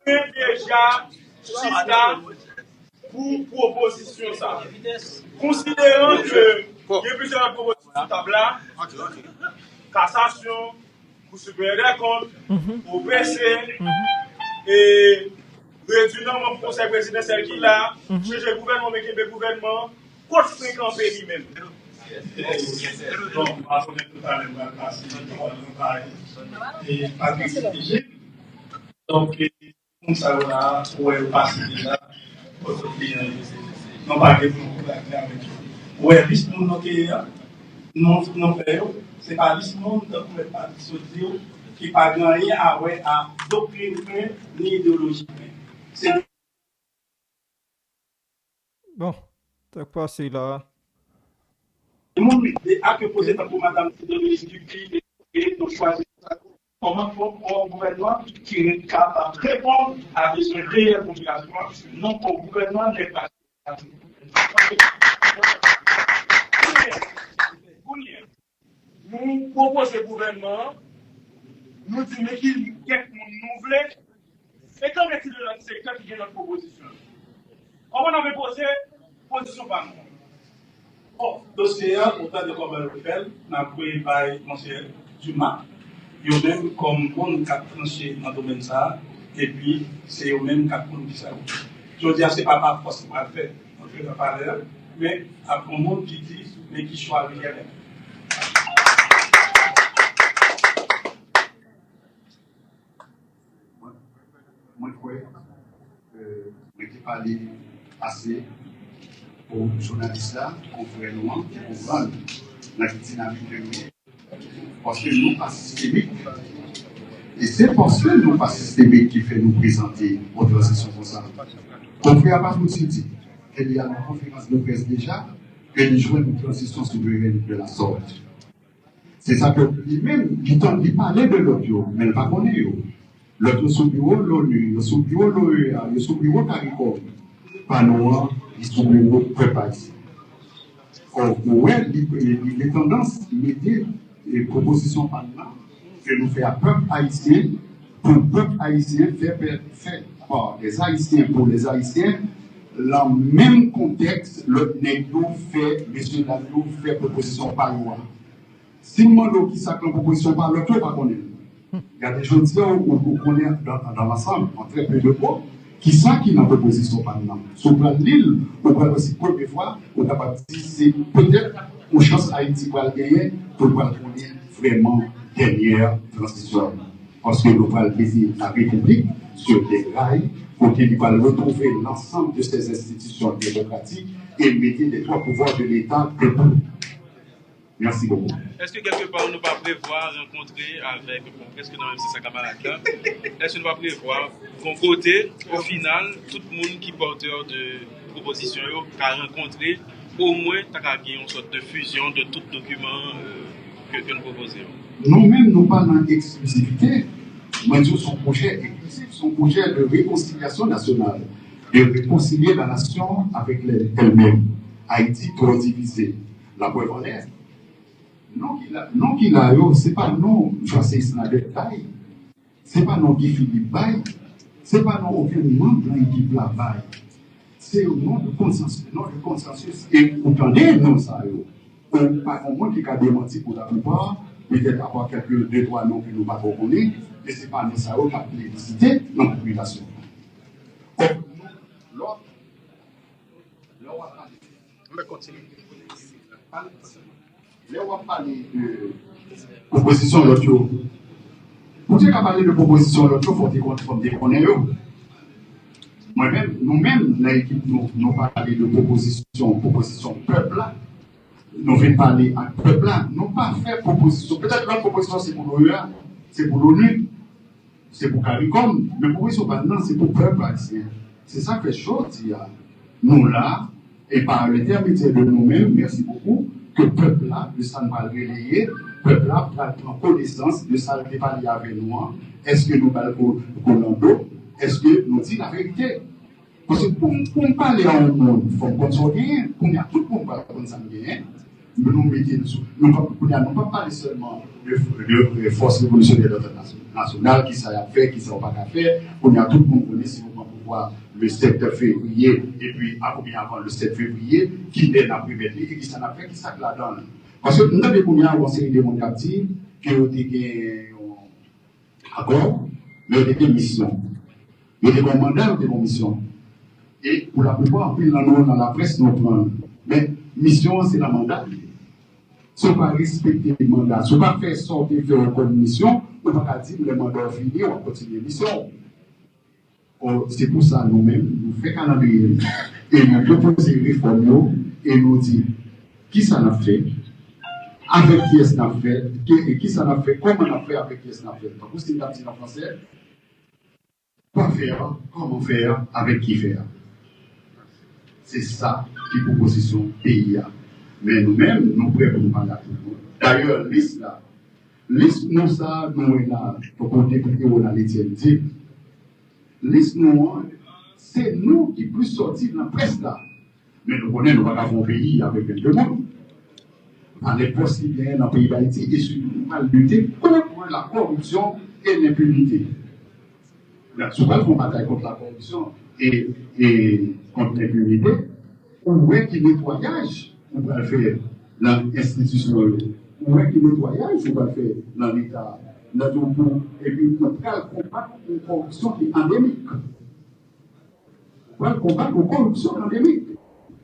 déjà chita pour proposition ça? Considérant que il y a plusieurs propositions là, cassation, pour supérieur des comptes, au PC, et réduisant mon conseil présidentiel qui l'a, changer le gouvernement, mais le gouvernement, quoi fréquent pays même. Donc, parce que tout à l'heure, et pas de donc, comme ça, on a passé déjà, non pas que vous avec vous. Ouais, liste non faire, c'est pas liste non de pas dire qui pas gagné à doctrine ni idéologie. C'est Bon, t'as passé là. le monde a que poser pour madame de ministre du pays et de choisir comment faut un gouvernement qui est capable de répondre à des réelles populations, non qu'au gouvernement n'est pas. Nous proposons au gouvernement, nous disons qu'il y a quelques nouvelles, et comme est-il de notre secteur qui est notre proposition? On avait posé position par nous. Bon, dossier, autant de comme le fait, n'a pris par M. Dumas, il y a même comme on a tranché dans le domaine ça, et puis c'est eux même qui ont dit ça. Je veux dire, ce n'est pas ma force pour le faire, on fait la parole, mais après un monde qui dit, mais qui choisit rien. Moi, je crois que je n'ai pas parlé assez aux journalistes là, aux gouvernements, qui comprennent la dynamique de nous. Parce que nous, pas systémique. Et c'est parce que nous, pas systémique qui fait nous présenter aux transitions comme ça. On fait à part tout dit qu'il y a une conférence de presse déjà, que nous jouons une transition souveraine de la sorte. C'est ça que lui-même, qui tente de parler de l'autre, mais il ne pas connaît. L'autre sous bureau l'ONU, le sous bureau l'OEA, le sous bureau CARICOM, pas nous, ils sont bureau préparés. Or, ouais, les tendances, les propositions parlement que nous faisons à peuple haïtien, pour le peuple haïtien, fait par les Haïtiens pour les Haïtiens, dans le même contexte, le Negro fait, M. Naglo fait proposition par loi. Si nous qui s'appelle proposition par l'autre, pas connaître. Il y a des gens qui connaissent dans l'ensemble, en très peu de fois, qui sont qui dans la proposition par exemple. Sur le plan de l'île, on va aussi pour première fois, on a pas dit c'est peut-être une chance Haïti pour gagner pour le connaître vraiment dernière transition. Parce que nous allons baiser la République sur des rails pour qu'il va retrouver l'ensemble de ces institutions démocratiques et mettre les trois pouvoirs de l'État debout. Merci beaucoup. Est-ce que quelque part, on ne va pas prévoir rencontrer avec, bon, presque dans même c'est ça camarade, est-ce qu'on ne va prévoir qu'on côté, au final, tout le monde qui est porteur de propositions a rencontré, au moins, tu as gagné une sorte de fusion de tout document que nous proposons? Nous-mêmes, nous parlons d'exclusivité. Moi, je dis son projet inclusif, son projet de réconciliation nationale, de réconcilier la nation avec elle-même. Haïti trop divisé. La preuve en est. Non qu'il a, ce n'est pas non José Isnader Taï, ce n'est pas non Guy Philippe Baye, ce n'est pas non aucun membre de l'équipe là Baye. C'est au nom de consensus. Et vous entendez, non, ça, pas un monde qui a démenti pour la plupart, peut-être avoir quelques deux, trois noms que nous ne pouvons pas connaître, mais ce n'est pas ça qui a plébiscité dans la population. L'autre, on va continuer. Là, on va parler de proposition l'autre. Pour dire qu'on parle de proposition l'autre, il faut dire qu'on est eux. Moi-même, nous-mêmes, l'équipe, nous parlons de proposition peuple là. Nous venons parler à peuple là. Nous pas fait proposition. Peut-être que la proposition c'est pour l'OEA, c'est pour l'ONU, c'est pour CARICOM, mais proposition maintenant c'est pour peuple haïtien. C'est ça que je dis. Nous là, Et par l'intermédiaire de nous-mêmes, merci beaucoup, que le peuple-là, de ça nous va le relayer, le peuple-là va prendre connaissance de ça qui va avec nous. Est-ce que nous parlons pour est-ce que nous disons la vérité? Parce que pour parler à un monde, il faut qu'on soit bien, qu'on y a tout le monde comme ça bien, nous mettons dessous. Nous ne pas parler seulement de force révolutionnaire internationale, qui ça a fait, qui ça n'a pas fait, qu'on y a tout le monde connaît, si vous pouvez voir le 7 février, et puis à combien avant le 7 février, qui est la première ligne, et qui ça a fait, qui ça la donne. Parce que nous avons combien de série de monde captifs, qui ont été accord, mais ont été mission. Il y a des mandats, des missions. Et pour la plupart, puis dans la presse, nous prenons. Mais mission, c'est la mandat. Si on ne pas respecter les mandats, si on ne pas faire sortir faire une mission, on ne va pas dire que le mandat est fini, on va continuer la mission. C'est pour ça, nous-mêmes, nous faisons calendrier. Et nous proposons des réformes et nous disons qui ça a fait, avec qui est-ce qu'on a fait, et qui ça a fait, comment on a fait, avec qui est-ce qu'on a fait. Donc, c'est une en français. Quoi faire, comment faire, avec qui faire. C'est ça qui est proposition pays. Mais nous-mêmes, nous prêts pour nous parler à tout le monde. D'ailleurs, liste là, liste nous ça, nous est là, pour qu'on déclare on a l'éternité. Liste nous, c'est nous qui plus sortis dans la presse là. Mais nous connaissons, nous pas un pays avec deux monde. Dans les postes qui viennent dans le pays d'Haïti et surtout, nous allons lutter contre la corruption et l'impunité. Souvent, ils font bataille contre la corruption et contre l'impunité. On voit qu'il nettoyage, on va le faire dans l'institution. On voit qu'il nettoyage, on va le faire dans l'État. Et puis, on va combattre une corruption qui est endémique. On va combattre une corruption endémique.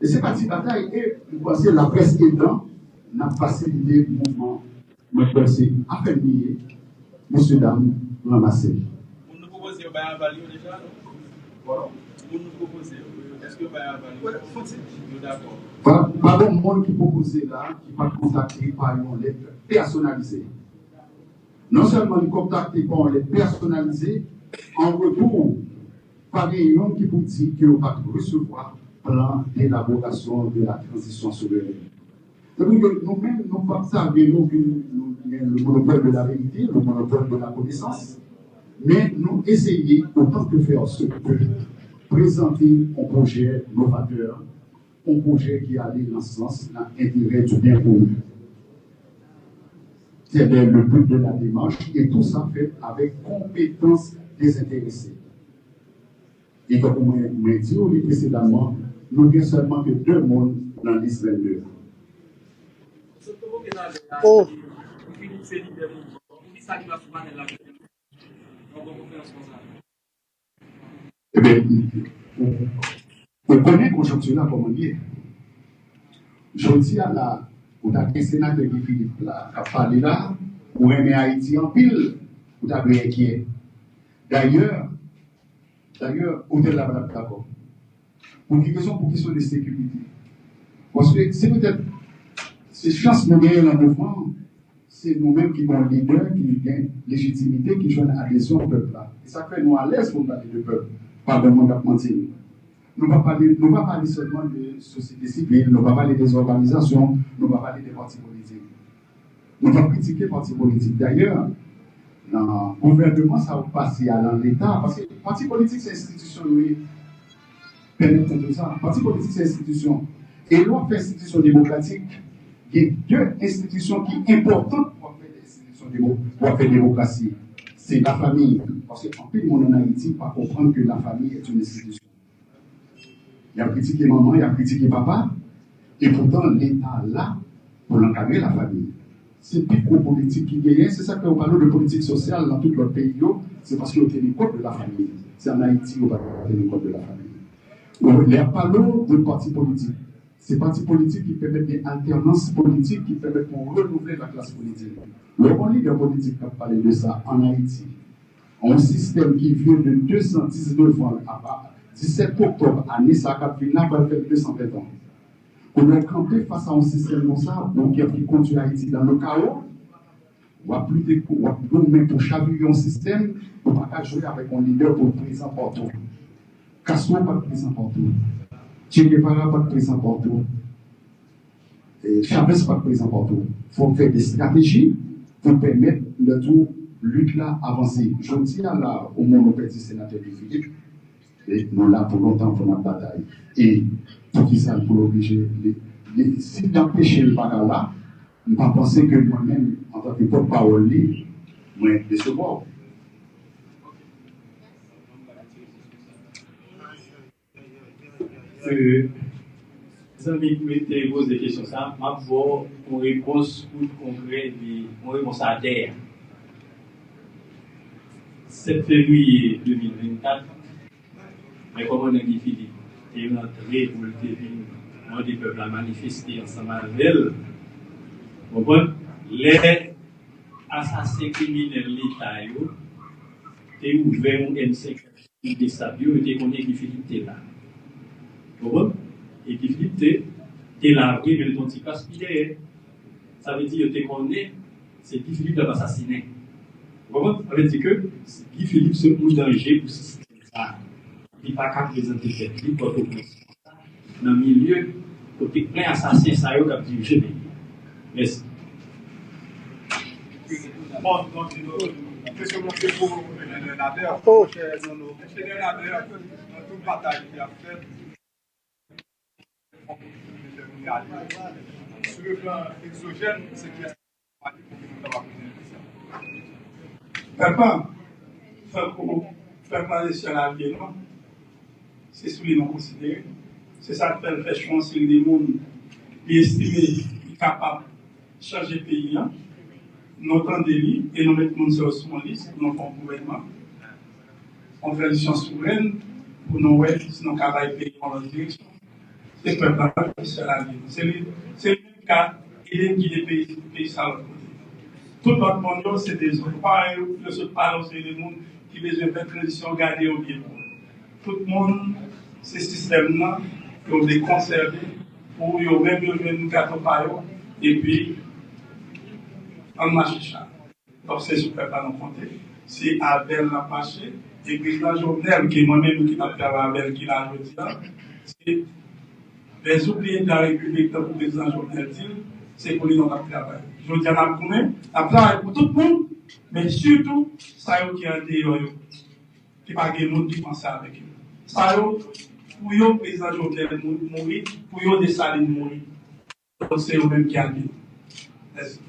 Et c'est parti bataille. Et vous pensez, la presse aidant n'a facilité le mouvement. Moi, je pense que à faire nier, monsieur, dame, ramasser. Vous nous proposez un value déjà, non? Voilà. Vous nous proposez, est-ce que vous avez un value? Faut-il? D'accord. Pas de monde qui propose là, qui va contacter par une lettre personnalisée. Non seulement nous contacter par une lettre personnalisée, en retour, par des gens qui vous disent que vous va recevoir plan d'élaboration de la transition souveraine. Nous-mêmes, nous ne pas savoir le monopole de la vérité, le monopole de la connaissance, mais nous essayons, autant que faire ce que peut, présenter un projet novateur, un projet qui allait dans ce sens, dans l'intérêt du bien commun. C'est le but de la démarche, et tout ça fait avec compétence désintéressée. Et comme on m'a dit précédemment, nous n'avons seulement que 2 mondes dans l'Israël 22. Oh. Eh bien, on connaît conjoncture-là comme on dit. Je dis à la, on a un sénateur qui Philippe là, qui a parlé là, pour aimer Haïti en pile, on a bien inquiet. D'ailleurs, on est là, d'accord. Pour question de sécurité. Parce que c'est peut-être, c'est chance de gagner le mouvement, c'est nous-mêmes qui sommes leaders, qui gagnent légitimité, qui jouent adhésion au peuple là. Et ça fait nous à l'aise pour parler de peuple, pas de monde à mentir. Nous ne pouvons pas parler seulement de société civile, nous ne pouvons pas parler des organisations, nous ne pouvons pas parler des partis politiques. Nous devons critiquer les partis politiques. D'ailleurs, dans le gouvernement, ça va passer dans l'État, parce que les partis politiques, c'est institution, oui. Permettez de ça. Les partis politiques, c'est institution. Et l'autre institution démocratique, il y a 2 institutions qui sont importantes pour faire des démocratie. C'est la famille. Parce qu'en plus, le monde en Haïti ne pas comprendre que la famille est une institution. Il y a critiqué maman, il y a critiqué papa, et pourtant l'État là pour l'encadrer la famille. C'est plus qu'aux politiques qui gagnent, c'est ça qu'on parle de politique sociale dans tout notre pays, c'est parce qu'on tient compte de la famille. C'est en Haïti qu'on va tenir compte de la famille. Il y a pas de partis politiques. Ces partis politiques qui permettent des alternances politiques, qui permettent de renouveler la classe politique. Le bon leader politique a parlé de ça en Haïti. Un système qui vient de 219 ans à 17 octobre, année ça a fait 220 ans. On est campé face à un système comme ça, donc qui conduit Haïti dans le chaos. On va plus pour chavouiller un système, on ne va pas jouer avec un leader pour présent partout. Cassons pas présent partout. Che Guevara pas présent partout. Chavez pas présent partout. Il faut faire des stratégies pour permettre le tout lutte là avancer. Je dis là au moment où on sénateur de Philippe, et nous là pour longtemps pour notre bataille. Et pour qui ça pour obliger si d'empêcher le bagarre là, ne pas penser que moi-même en tant que porte-parole moi décevoir. Les amis qui posent des questions, ça, je vais une réponse concrète, une réponse à terre. 7 février 2024, mais comme on a dit, Philippe, et une entrée pour le terrain, on des peuples à manifester ensemble avec elle. Bon, les assassins criminels l'État, et ouvert un M5 des sabios, et qu'on est qui Philippe est là. Bon, et qui Philippe est là, mais le ton petit casse-pied. Ça veut dire que qu'on est, c'est Guy Philippe l'a assassiné. Vous comprenez? Ça veut dire que Guy Philippe se met en danger pour ce système. Il n'est pas capable de présenter Philippe pour tout dans le milieu, côté plein assassin, ça y est, a dirigé. Merci. Bon, donc, qu'est-ce que vous faites pour le Nader? C'est le Nader, dans toute bataille qu'il a fait. Sur le plan exogène, c'est qu'il y a faire parler sur la vie, c'est ce qu'ils ont considéré. C'est ça qui fait choisir des gens qui estiment capables de changer le pays. Nous entendons et nous mettons sur son liste pour nous faire un gouvernement. En transition souveraine, pour nous voir si nous avons pays dans la direction. C'est le peuple qui la vie. C'est le même cas, il est qui des pays ça l'autre côté. Tout notre monde, c'est des gens. Le seul parle, c'est des gens qui besoin de faire transition, garder au pied. Tout le monde, ce système-là, ils ont des conserver, pour ils ont même besoin de gâteau par eux, et puis, on marche ça. Donc, c'est ce peuple à nous compter. C'est Abel l'a marché, et le président Jovenel, qui est moi-même qui n'a pas Abel, qui l'a dit là, c'est les oubliés de la République, comme le président Jovenel dit, c'est pour les non-travail. Je veux dire, on a combien? On travaille pour tout le monde, mais surtout, ça y est qui a des qui pas de monde qui pense avec eux. Ça y est, pour le président Jovenel mourir, pour eux, des salines mourir. Donc, c'est eux-mêmes qui a dit. Merci.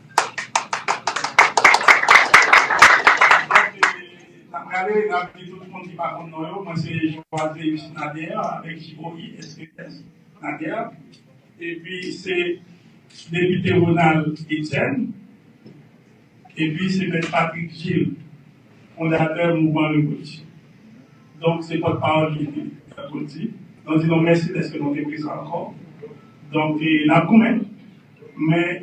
Regardez, tout le monde qui parle comme nous, moi c'est Joël Nader avec Jiboui, SPS Nader, et puis c'est député Ronald Etienne, et puis c'est M. Patrick Gilles, fondateur du mouvement Le Gauthier. Donc c'est porte-parole qui est Gauthier. Donc disons merci d'être nous sommes présents encore. Donc la commune, mais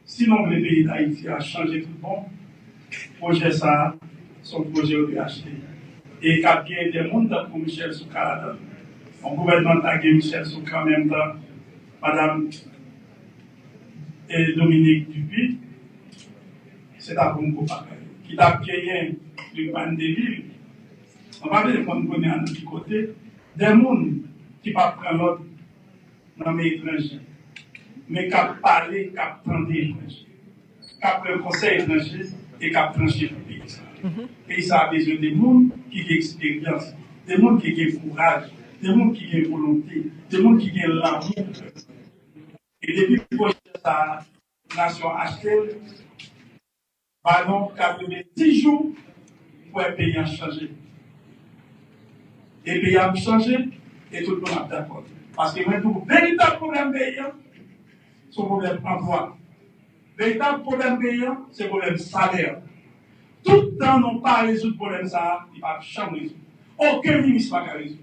sinon le pays d'Haïti a changé tout le monde. Projet ça, son projet OPHT. Et il y a bien des mondes pour Michel Soukara. Mon gouvernement a gagné Michel Soukara en même temps, Madame et Dominique Dupuis, c'est à Congo qui a gagné le pan de l'île. On va dire qu'on connaît à notre côté des mondes qui ne peuvent pas prendre l'autre dans les étrangers, mais qui parlent, qui prennent des étrangers, qui prennent le conseil étranger. Et qui a tranché le pays. Et ça a besoin de gens qui ont expérience, des gens qui ont courage, des gens qui ont volonté, des gens qui ont l'amour. Et depuis que la nation a acheté, pardon, 10 jours pour un pays a changé. Et le pays a changé et tout le monde est d'accord. Parce que maintenant, le véritable problème pays, c'est le problème d'emploi. Le véritable problème payant, c'est le problème salaire. Tout le temps, on n'a pas résoudre le problème ça, il ne va jamais résoudre. Aucun ministre ne va résoudre.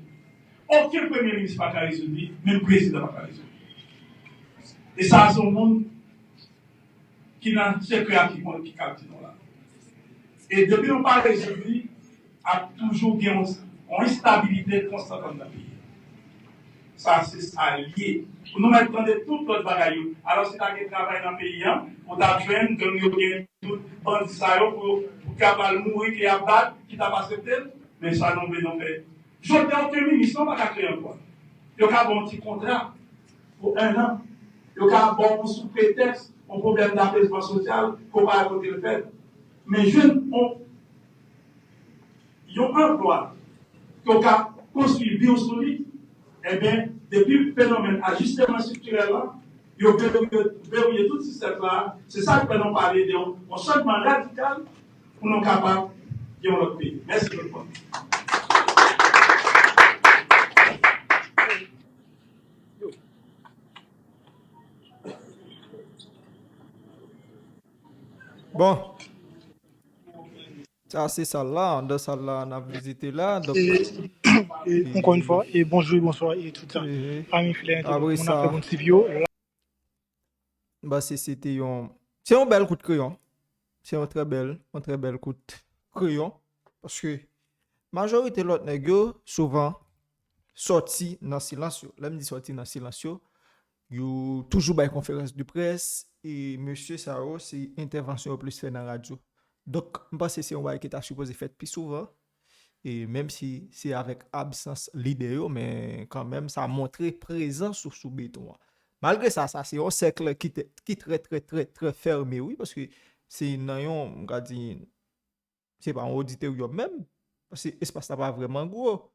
Aucun premier ministre ne va résoudre, même le président ne va résoudre. Et ça, c'est un monde qui n'a secret qui capte là. Et depuis qu'on n'a pas résoudre, il y a toujours une instabilité constante dans le pays. Ça, c'est allié. Pour nous mettre dans tout notre bagage. Alors, si tu as un travail dans le pays, pour t'apprendre que nous avons tout bandit pour capable mourir, qui a battu, qui t'a pas accepté, mais ça, nous voulons faire Je n'ai aucun ministre, pas créer un quoi. Il y a un petit contrat pour 1 an. Il y a un bon sous prétexte, un problème d'apaisement social, qu'on va raconter le fait. Mais jeunes ont un emploi qu'on a construit biosolide. Eh bien, depuis le phénomène ajustement structurel là, ils ont verrouillé tout ce système-là. C'est ça que nous parler d'un changement radical pour nous capables de notre pays. Merci beaucoup. Bon, ça c'est ça là, dans ça là, on a visité là. Donc, et encore une fois, et bonjour, bonsoir et tout ça. Parmi les on a fait mon CVO. Bah, c'était c'est un bel coup de crayon. C'est un très bel coup de crayon. Parce que majorité de l'autre nègre, souvent, sorti dans le silence. Là, me dit sorti dans le silence. Yo toujours by conférence de presse et monsieur Sao c'est intervention plus fait dans la radio. Donc je pense que c'est un bail qui est supposé faire plus souvent et même si c'est avec absence leader mais quand même ça a montré présence sur sous béton. Malgré ça c'est un cercle qui très fermé oui parce que c'est on va dire c'est pas un auditeur même parce que l'espace n'est pas vraiment gros.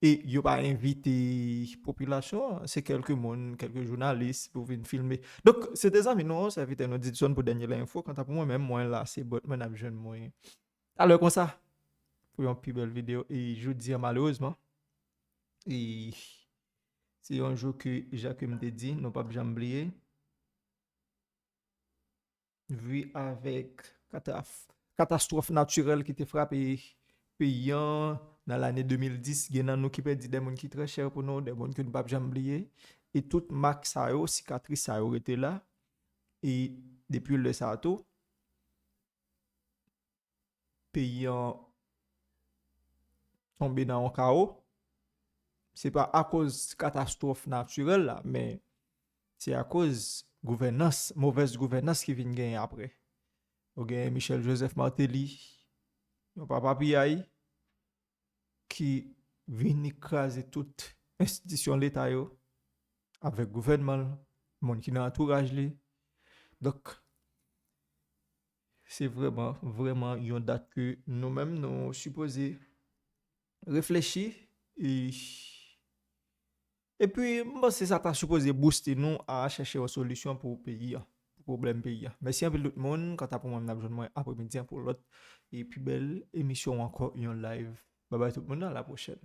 Et il n'y a pas invité population, c'est quelques journalistes pour venir filmer. Donc, c'est des amis, non, ça invite une audition pour donner l'info. Quant à moi, même moi là, c'est bon, moi, je moi. Alors, comme ça, pour une plus belle vidéo, et je dis malheureusement, et c'est un jour que Jacques me dit, non pas jamais oublier, vu avec catastrophe naturelle qui te frappe payant dans l'année 2010, il y a qui perdit des gens qui très cher pour nous, des gens que nous ne pouvons jamais oublier. Et toute marque ça cicatrice ça était là. Et depuis le sato, payant tombé dans un chaos. C'est pas à cause de catastrophe naturelle là, mais c'est à cause mauvaise gouvernance qui vient gagner après. Ou gagne Michel Joseph Martelly, yon papa Piaï, qui vient écraser toute institution de l'État avec le gouvernement, monde qui dans l'entourage. Donc, c'est vraiment une date que nous-mêmes nous supposés réfléchir et puis, c'est ça qui supposé booster nous à chercher une solution pour le pays, pour le problème pays. Merci à tout le monde. Quand tu as besoin après-midi pour l'autre. Et puis, belle émission encore, en live. Bye bye tout le monde, à la prochaine.